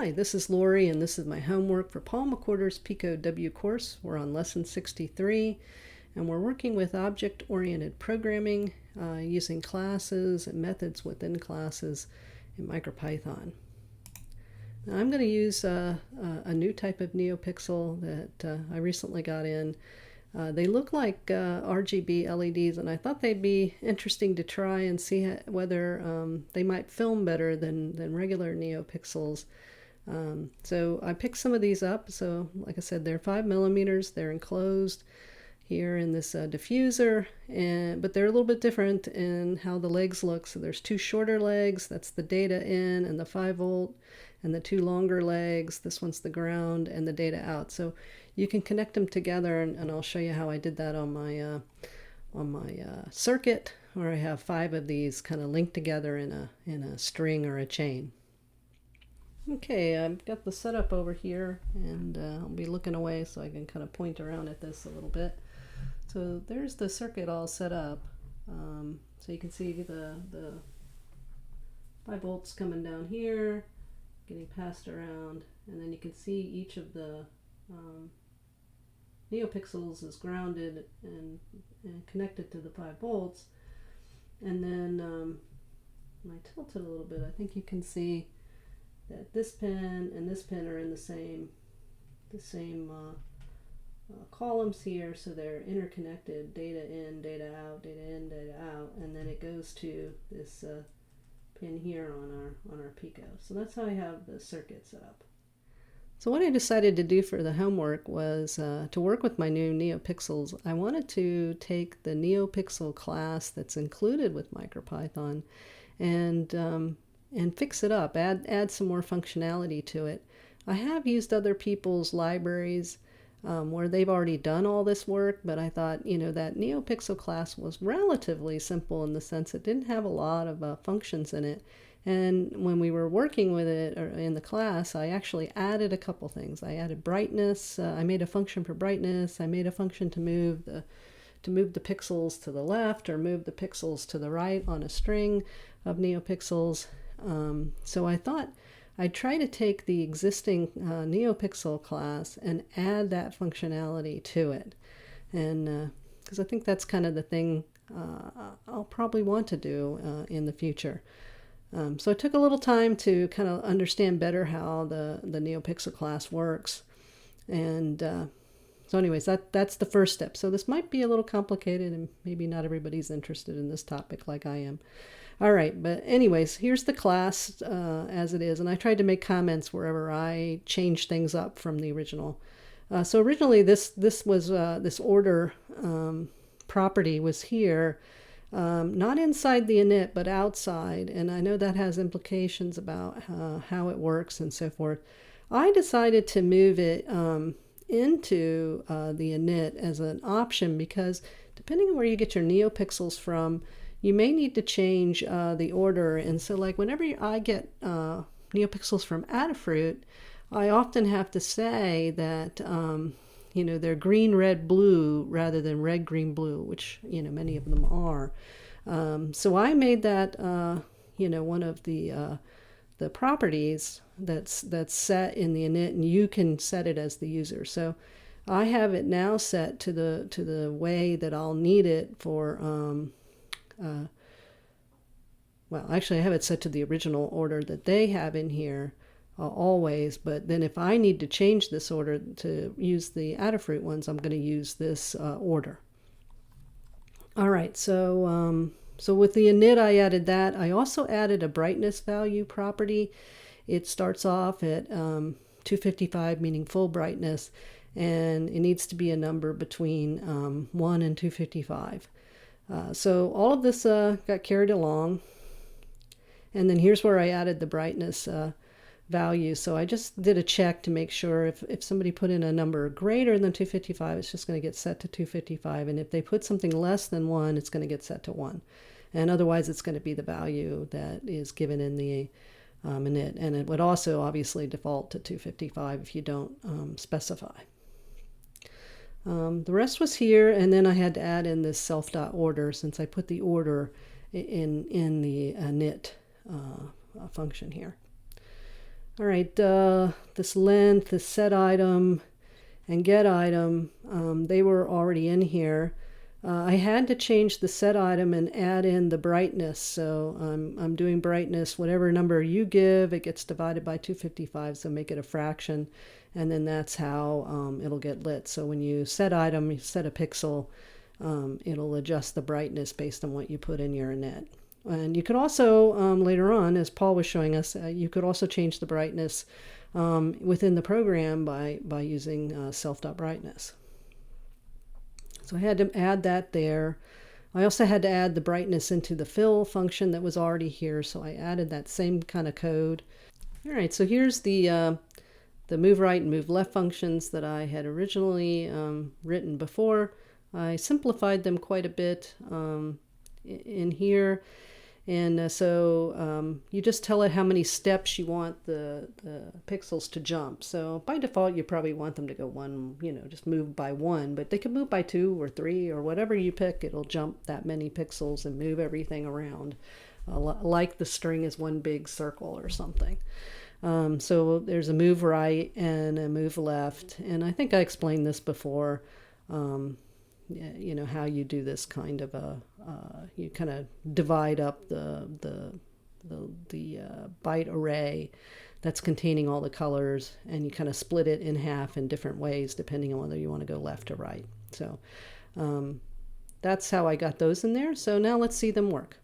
Hi, this is Lori, and this is my homework for Paul McWhorter's Pico W course. We're on lesson 63, and we're working with object-oriented programming using classes and methods within classes in MicroPython. Now I'm going to use a new type of NeoPixel that I recently got in. They look like RGB LEDs, and I thought they'd be interesting to try and see whether they might film better than regular NeoPixels. So I picked some of these up. So like I said, they're 5 millimeters. They're enclosed here in this diffuser, but they're a little bit different in how the legs look. So there's two shorter legs, that's the data in and the 5 volt, and the two longer legs, this one's the ground and the data out. So you can connect them together, and I'll show you how I did that on my circuit, where I have 5 of these kind of linked together in a string or a chain. Okay, I've got the setup over here, and I'll be looking away so I can kind of point around at this a little bit. So there's the circuit all set up. So you can see the 5 volts coming down here, getting passed around, and then you can see each of the NeoPixels is grounded and connected to the 5 volts. And then when I tilt it a little bit, I think you can see that this pin and this pin are in the same columns here, so they're interconnected, data in, data out, data in, data out, and then it goes to this pin here on our Pico. So that's how I have the circuit set up. So what I decided to do for the homework was to work with my new NeoPixels. I wanted to take the NeoPixel class that's included with MicroPython and fix it up, add some more functionality to it. I have used other people's libraries where they've already done all this work, but I thought, that NeoPixel class was relatively simple in the sense it didn't have a lot of functions in it. And when we were working with it in the class, I actually added a couple things. I added brightness. I made a function for brightness. I made a function to move the pixels to the left or move the pixels to the right on a string of NeoPixels. So I thought I'd try to take the existing NeoPixel class and add that functionality to it. And because I think that's kind of the thing I'll probably want to do in the future. So it took a little time to kind of understand better how the NeoPixel class works. And so anyways, that's the first step. So this might be a little complicated, and maybe not everybody's interested in this topic like I am. All right, but anyways, here's the class as it is, and I tried to make comments wherever I changed things up from the original. So originally this was this order property was here, not inside the init but outside, and I know that has implications about how it works and so forth. I decided to move it into the init as an option because depending on where you get your NeoPixels from, you may need to change the order. And so like whenever I get NeoPixels from Adafruit, I often have to say that they're green, red, blue rather than red, green, blue, which many of them are. So I made that one of the properties that's set in the init, and you can set it as the user. So I have it now set to the way that I'll need it for well, actually I have it set to the original order that they have in here always, but then if I need to change this order to use the Adafruit ones, I'm going to use this order. All right, so with the init I added that. I also added a brightness value property. It starts off at 255, meaning full brightness, and it needs to be a number between 1 and 255. So all of this got carried along, and then here's where I added the brightness value. So I just did a check to make sure if somebody put in a number greater than 255, it's just going to get set to 255, and if they put something less than 1, it's going to get set to 1, and otherwise it's going to be the value that is given in the init, and it would also obviously default to 255 if you don't specify. The rest was here, and then I had to add in this self.order since I put the order in the init function here. All right, this length, this set item, and get item, they were already in here. I had to change the set item and add in the brightness. So I'm doing brightness, whatever number you give, it gets divided by 255, so make it a fraction. And then that's how it'll get lit. So when you set item, you set a pixel, it'll adjust the brightness based on what you put in your net. And you could also, later on, as Paul was showing us, you could also change the brightness within the program by using self.brightness. So I had to add that there. I also had to add the brightness into the fill function that was already here, so I added that same kind of code. All right, so here's the move right and move left functions that I had originally written before. I simplified them quite a bit in here. And so you just tell it how many steps you want the pixels to jump. So by default, you probably want them to go one, just move by one, but they can move by 2 or 3 or whatever you pick. It'll jump that many pixels and move everything around, like the string is one big circle or something. So there's a move right and a move left. And I think I explained this before. How you do this kind of you kind of divide up the byte array that's containing all the colors, and you kind of split it in half in different ways depending on whether you want to go left or right. So that's how I got those in there. So now let's see them work.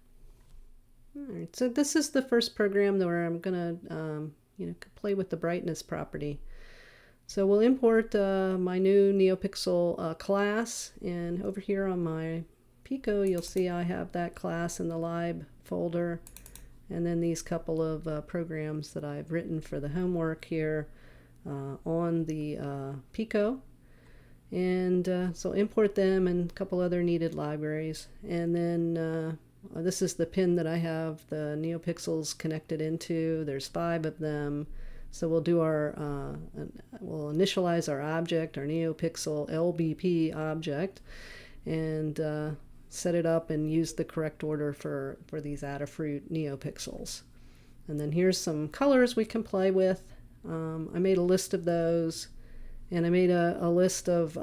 All right, so this is the first program where I'm gonna play with the brightness property. So we'll import my new NeoPixel class, and over here on my Pico you'll see I have that class in the lib folder, and then these couple of programs that I've written for the homework here on the Pico. And so import them and a couple other needed libraries. And then this is the pin that I have the NeoPixels connected into. There's 5 of them. So we'll do we'll initialize our object, our NeoPixel LBP object, and set it up and use the correct order for these Adafruit NeoPixels. And then here's some colors we can play with. I made a list of those, and I made a list of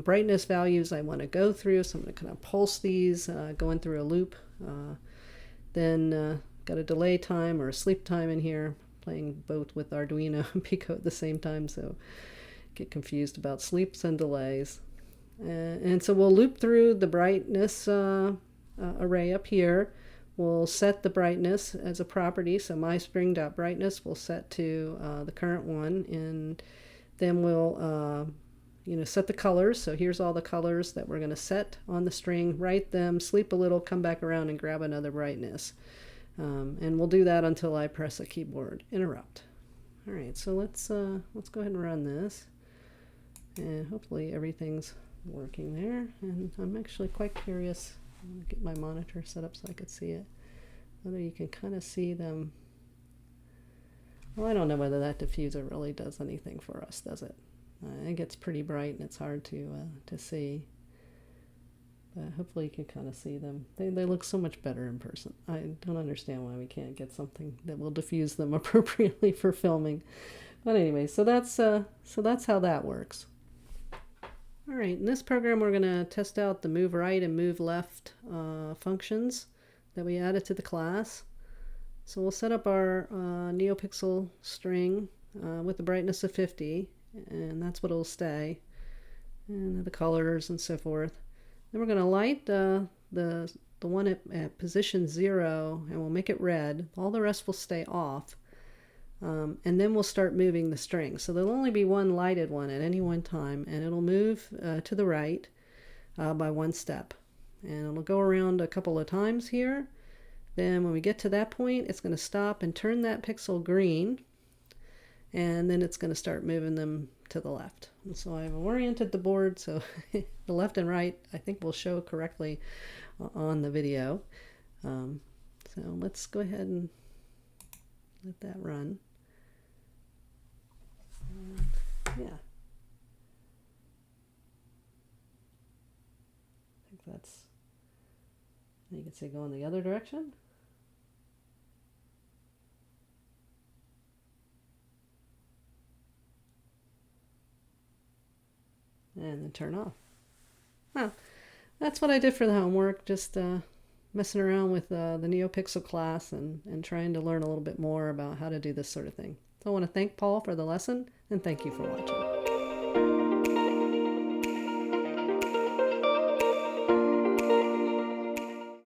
brightness values I want to go through. So I'm going to kind of pulse these, going through a loop. Then got a delay time or a sleep time in here, playing both with Arduino and Pico at the same time, so get confused about sleeps and delays. And so we'll loop through the brightness array up here. We'll set the brightness as a property, so mySpring.brightness will set to the current one, and then we'll set the colors. So here's all the colors that we're going to set on the string, write them, sleep a little, come back around and grab another brightness. And we'll do that until I press a keyboard interrupt. All right, so let's go ahead and run this, and hopefully everything's working there. And I'm actually quite curious. I'm going to get my monitor set up so I could see it, whether you can kind of see them. Well, I don't know whether that diffuser really does anything for us, does it? It gets pretty bright and it's hard to see. But hopefully you can kind of see them. They look so much better in person. I don't understand why we can't get something that will diffuse them appropriately for filming. But anyway, so that's how that works. All right, in this program we're going to test out the move right and move left functions that we added to the class. So we'll set up our NeoPixel string with the brightness of 50, and that's what it'll stay, and the colors and so forth. Then we're going to light the one at position 0, and we'll make it red. All the rest will stay off. And then we'll start moving the string. So there'll only be one lighted one at any one time, and it'll move to the right by 1 step. And it'll go around a couple of times here. Then when we get to that point, it's going to stop and turn that pixel green, and then it's going to start moving them to the left. And so I've oriented the board so the left and right I think will show correctly on the video. So let's go ahead and let that run. Yeah, I think that's, you can say go in the other direction. and then turn off. Well, that's what I did for the homework, just messing around with the NeoPixel class and trying to learn a little bit more about how to do this sort of thing. So I want to thank Paul for the lesson, and thank you for watching.